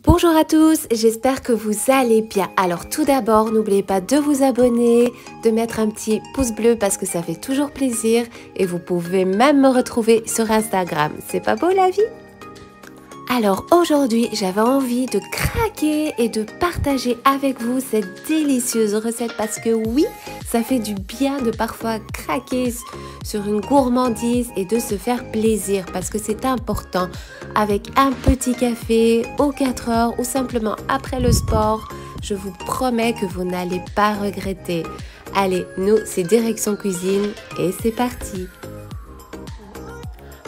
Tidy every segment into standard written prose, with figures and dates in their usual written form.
Bonjour à tous, j'espère que vous allez bien. Alors tout d'abord, n'oubliez pas de vous abonner, de mettre un petit pouce bleu parce que ça fait toujours plaisir et vous pouvez même me retrouver sur Instagram. C'est pas beau la vie? Alors aujourd'hui, j'avais envie de craquer et de partager avec vous cette délicieuse recette parce que oui, ça fait du bien de parfois craquer sur une gourmandise et de se faire plaisir parce que c'est important. Avec un petit café aux 4 heures ou simplement après le sport, je vous promets que vous n'allez pas regretter. Allez, nous, c'est direction cuisine et c'est parti!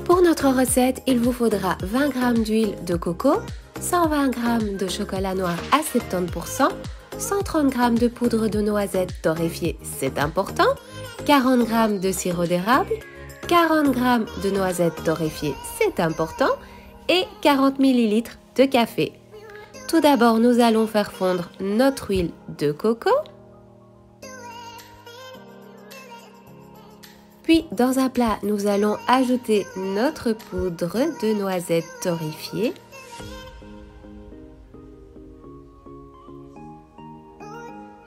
Pour notre recette, il vous faudra 20 g d'huile de coco, 120 g de chocolat noir à 70%, 130 g de poudre de noisette torréfiée, c'est important, 40 g de sirop d'érable, 40 g de noisettes torréfiées, c'est important, et 40 ml de café. Tout d'abord, nous allons faire fondre notre huile de coco. Puis, dans un plat, nous allons ajouter notre poudre de noisettes torréfiée.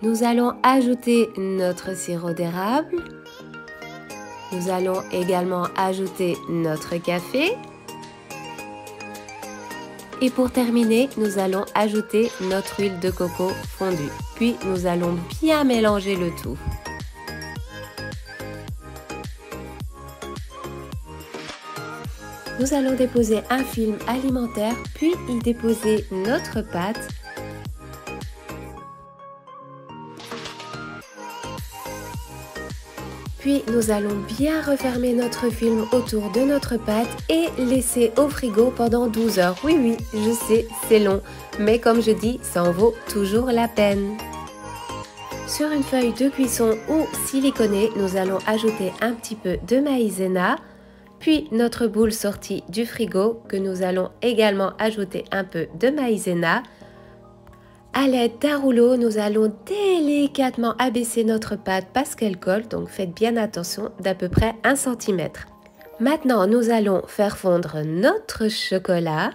Nous allons ajouter notre sirop d'érable. Nous allons également ajouter notre café. Et pour terminer, nous allons ajouter notre huile de coco fondue. Puis, nous allons bien mélanger le tout. Nous allons déposer un film alimentaire, puis y déposer notre pâte. Puis nous allons bien refermer notre film autour de notre pâte et laisser au frigo pendant 12 heures. Oui, je sais, c'est long, mais comme je dis, ça en vaut toujours la peine. Sur une feuille de cuisson ou siliconée, nous allons ajouter un petit peu de maïzena. Puis notre boule sortie du frigo que nous allons également ajouter un peu de maïzena. À l'aide d'un rouleau, nous allons délicatement abaisser notre pâte parce qu'elle colle, donc faites bien attention d'à peu près 1 cm. Maintenant, nous allons faire fondre notre chocolat.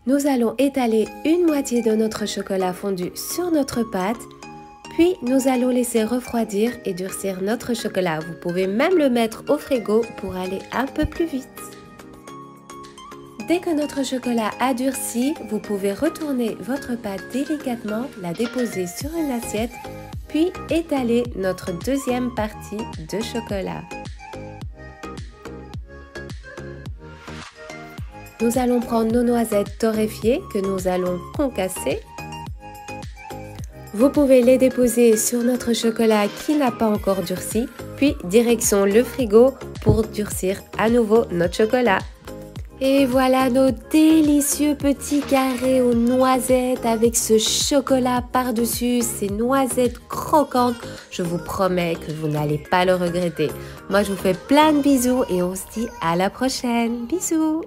Nous allons étaler une moitié de notre chocolat fondu sur notre pâte. Puis, nous allons laisser refroidir et durcir notre chocolat. Vous pouvez même le mettre au frigo pour aller un peu plus vite. Dès que notre chocolat a durci, vous pouvez retourner votre pâte délicatement, la déposer sur une assiette, puis étaler notre deuxième partie de chocolat. Nous allons prendre nos noisettes torréfiées que nous allons concasser. Vous pouvez les déposer sur notre chocolat qui n'a pas encore durci, puis direction le frigo pour durcir à nouveau notre chocolat. Et voilà nos délicieux petits carrés aux noisettes avec ce chocolat par-dessus, ces noisettes croquantes. Je vous promets que vous n'allez pas le regretter. Moi, je vous fais plein de bisous et on se dit à la prochaine. Bisous!